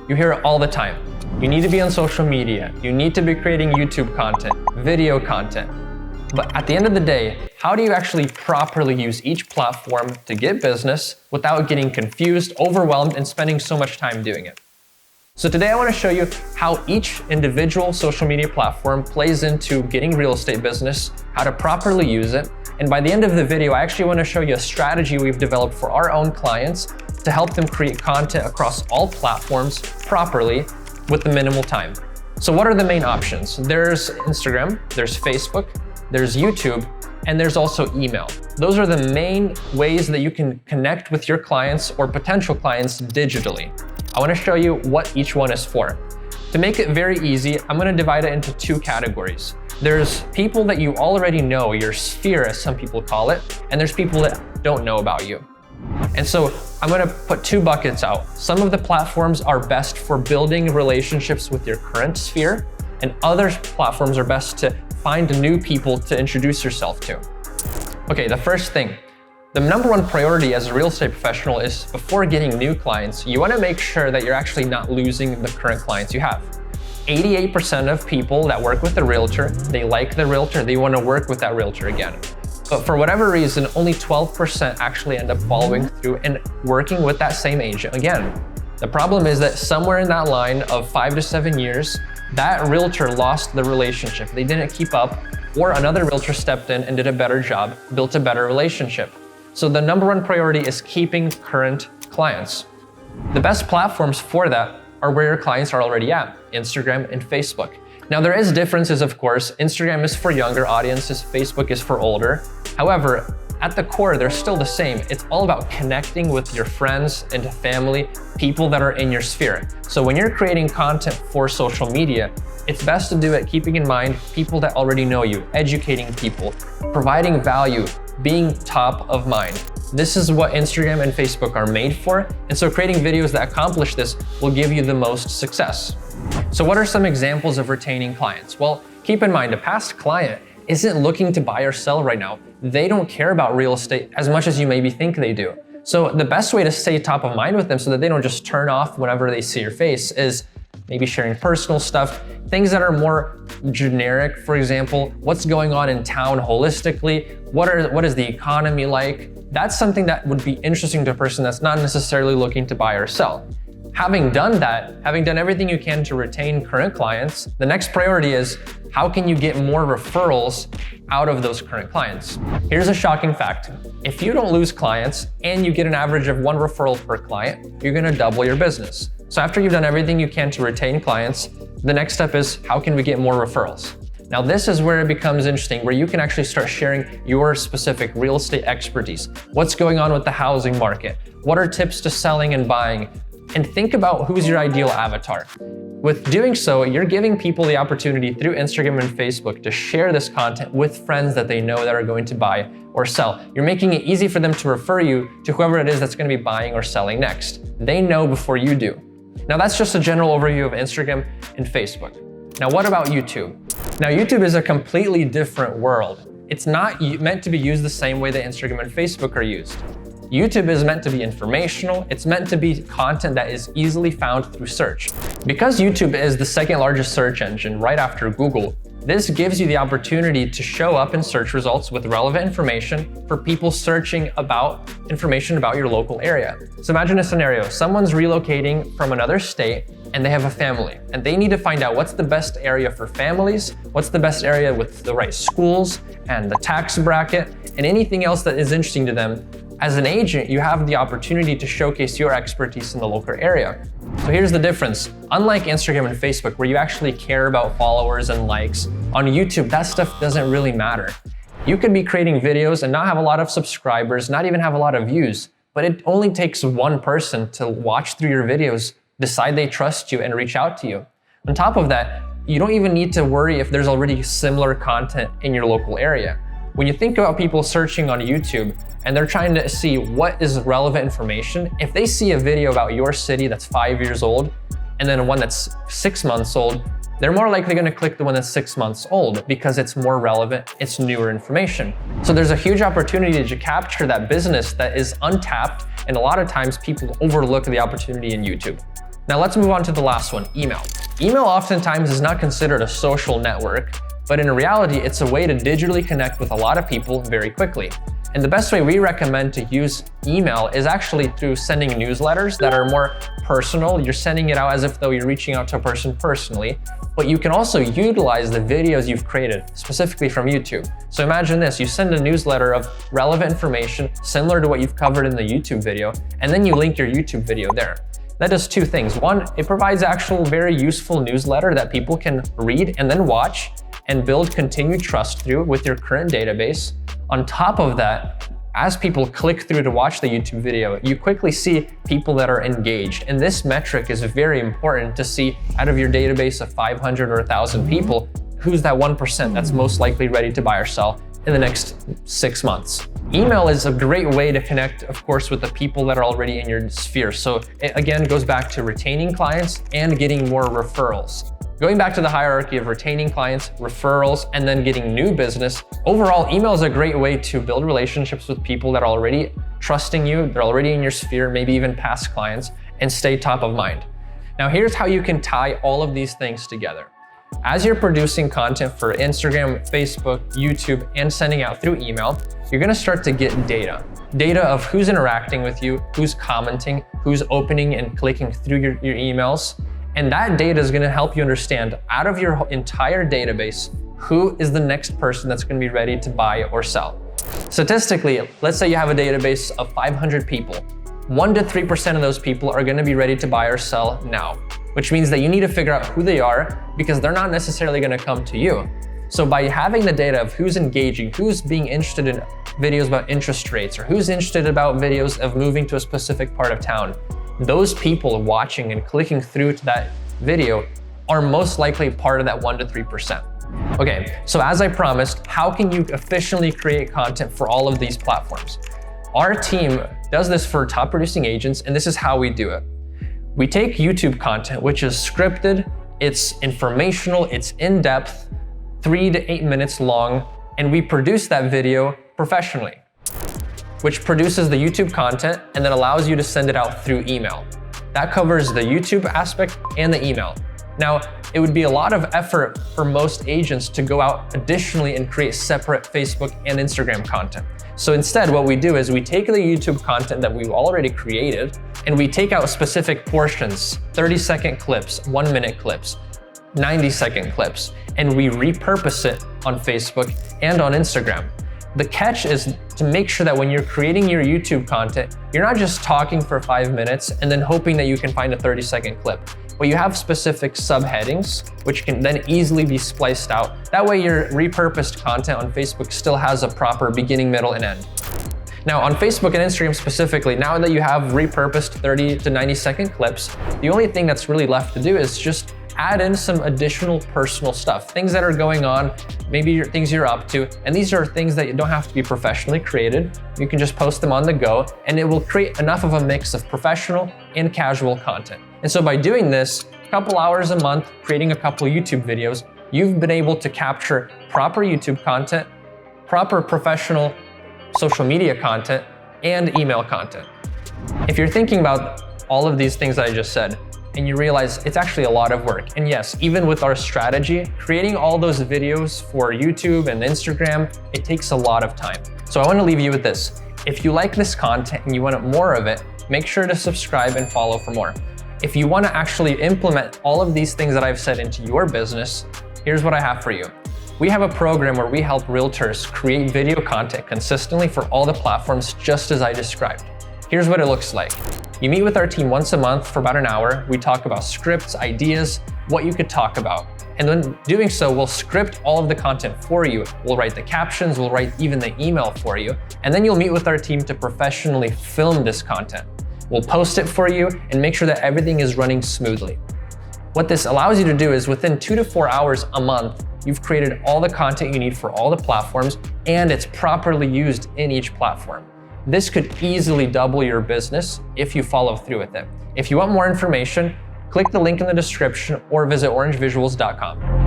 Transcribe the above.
You hear it all the time. You need to be on social media. You need to be creating YouTube content, video content. But at the end of the day, how do you actually properly use each platform to get business without getting confused, overwhelmed, and spending so much time doing it? So today I want to show you how each individual social media platform plays into getting real estate business, how to properly use it. And by the end of the video, I actually want to show you a strategy we've developed for our own clients to help them create content across all platforms properly with the minimal time. So what are the main options? There's Instagram, there's Facebook, there's YouTube, and there's also email. Those are the main ways that you can connect with your clients or potential clients digitally. I want to show you what each one is for. To make it very easy, I'm going to divide it into two categories. There's people that you already know, your sphere as some people call it, and there's people that don't know about you. And so I'm going to put two buckets out. Some of the platforms are best for building relationships with your current sphere, and other platforms are best to find new people to introduce yourself to. Okay, the first thing. The number one priority as a real estate professional is before getting new clients, you want to make sure that you're actually not losing the current clients you have. 88% of people that work with a realtor, they like the realtor, they want to work with that realtor again. But for whatever reason, only 12% actually end up following through and working with that same agent again. The problem is that somewhere in that line of 5 to 7 years, that realtor lost the relationship. They didn't keep up, or another realtor stepped in and did a better job, built a better relationship. So the number one priority is keeping current clients. The best platforms for that are where your clients are already at, Instagram and Facebook. Now there is differences, of course. Instagram is for younger audiences, Facebook is for older. However, at the core, they're still the same. It's all about connecting with your friends and family, people that are in your sphere. So when you're creating content for social media, it's best to do it keeping in mind people that already know you, educating people, providing value, being top of mind. This is what Instagram and Facebook are made for, and so creating videos that accomplish this will give you the most success. So what are some examples of retaining clients? Well, keep in mind, a past client isn't looking to buy or sell right now. They don't care about real estate as much as you maybe think they do. So the best way to stay top of mind with them so that they don't just turn off whenever they see your face is maybe sharing personal stuff, things that are more generic. For example, what's going on in town holistically? What is the economy like? That's something that would be interesting to a person that's not necessarily looking to buy or sell. Having done that, having done everything you can to retain current clients, the next priority is how can you get more referrals out of those current clients? Here's a shocking fact. If you don't lose clients and you get an average of 1 referral per client, you're gonna double your business. So after you've done everything you can to retain clients, the next step is how can we get more referrals? Now this is where it becomes interesting, where you can actually start sharing your specific real estate expertise. What's going on with the housing market? What are tips to selling and buying? And think about who's your ideal avatar. With doing so, you're giving people the opportunity through Instagram and Facebook to share this content with friends that they know that are going to buy or sell. You're making it easy for them to refer you to whoever it is that's going to be buying or selling next. They know before you do. Now that's just a general overview of Instagram and Facebook. Now what about YouTube? Now YouTube is a completely different world. It's not meant to be used the same way that Instagram and Facebook are used. YouTube is meant to be informational. It's meant to be content that is easily found through search. Because YouTube is the second largest search engine right after Google, this gives you the opportunity to show up in search results with relevant information for people searching about information about your local area. So imagine a scenario, someone's relocating from another state and they have a family and they need to find out what's the best area for families, what's the best area with the right schools and the tax bracket and anything else that is interesting to them. As an agent, you have the opportunity to showcase your expertise in the local area. So here's the difference. Unlike Instagram and Facebook, where you actually care about followers and likes, on YouTube, that stuff doesn't really matter. You could be creating videos and not have a lot of subscribers, not even have a lot of views, but it only takes one person to watch through your videos, decide they trust you, and reach out to you. On top of that, you don't even need to worry if there's already similar content in your local area. When you think about people searching on YouTube and they're trying to see what is relevant information, if they see a video about your city that's 5 years old and then one that's 6 months old, they're more likely going to click the one that's 6 months old because it's more relevant, it's newer information. So there's a huge opportunity to capture that business that is untapped, and a lot of times people overlook the opportunity in YouTube. Now let's move on to the last one, email. Email oftentimes is not considered a social network, but in reality, it's a way to digitally connect with a lot of people very quickly. And the best way we recommend to use email is actually through sending newsletters that are more personal. You're sending it out as if though you're reaching out to a person personally, but you can also utilize the videos you've created, specifically from YouTube. So imagine this, you send a newsletter of relevant information similar to what you've covered in the YouTube video, and then you link your YouTube video there. That does two things. One, it provides actual very useful newsletter that people can read and then watch and build continued trust through with your current database. On top of that, as people click through to watch the YouTube video, you quickly see people that are engaged. And this metric is very important to see out of your database of 500 or 1,000 people, who's that 1% that's most likely ready to buy or sell in the next 6 months. Email is a great way to connect, of course, with the people that are already in your sphere. So it again goes back to retaining clients and getting more referrals. Going back to the hierarchy of retaining clients, referrals, and then getting new business, overall, email is a great way to build relationships with people that are already trusting you, they're already in your sphere, maybe even past clients, and stay top of mind. Now, here's how you can tie all of these things together. As you're producing content for Instagram, Facebook, YouTube, and sending out through email, you're gonna start to get data. Data of who's interacting with you, who's commenting, who's opening and clicking through your emails. And that data is gonna help you understand out of your entire database, who is the next person that's gonna be ready to buy or sell. Statistically, let's say you have a database of 500 people. 1 to 3% of those people are gonna be ready to buy or sell now, which means that you need to figure out who they are because they're not necessarily gonna come to you. So by having the data of who's engaging, who's being interested in videos about interest rates, or who's interested about videos of moving to a specific part of town, those people watching and clicking through to that video are most likely part of that 1 to 3%. Okay, so as I promised, how can you efficiently create content for all of these platforms? Our team does this for top producing agents, and this is how we do it. We take YouTube content, which is scripted, it's informational, it's in-depth, 3 to 8 minutes long, and we produce that video professionally, which produces the YouTube content and then allows you to send it out through email. That covers the YouTube aspect and the email. Now, it would be a lot of effort for most agents to go out additionally and create separate Facebook and Instagram content. So instead, what we do is we take the YouTube content that we've already created and we take out specific portions, 30-second clips, 1-minute clips, 90-second clips, and we repurpose it on Facebook and on Instagram. The catch is to make sure that when you're creating your YouTube content, you're not just talking for 5 minutes and then hoping that you can find a 30-second clip, but you have specific subheadings, which can then easily be spliced out. That way your repurposed content on Facebook still has a proper beginning, middle, and end. Now on Facebook and Instagram specifically, now that you have repurposed 30 to 90-second clips, the only thing that's really left to do is just add in some additional personal stuff, things that are going on, maybe things you're up to, and these are things that you don't have to be professionally created. You can just post them on the go, and it will create enough of a mix of professional and casual content. And so by doing this, a couple hours a month, creating a couple YouTube videos, you've been able to capture proper YouTube content, proper professional social media content, and email content. If you're thinking about all of these things that I just said, and you realize it's actually a lot of work. And yes, even with our strategy, creating all those videos for YouTube and Instagram, it takes a lot of time. So I want to leave you with this. If you like this content and you want more of it, make sure to subscribe and follow for more. If you want to actually implement all of these things that I've said into your business, here's what I have for you. We have a program where we help realtors create video content consistently for all the platforms just as I described. Here's what it looks like. You meet with our team once a month for about an hour. We talk about scripts, ideas, what you could talk about. And then doing so, we'll script all of the content for you. We'll write the captions, we'll write even the email for you. And then you'll meet with our team to professionally film this content. We'll post it for you and make sure that everything is running smoothly. What this allows you to do is within 2 to 4 hours a month, you've created all the content you need for all the platforms, and it's properly used in each platform. This could easily double your business if you follow through with it. If you want more information, click the link in the description or visit orangevisuals.com.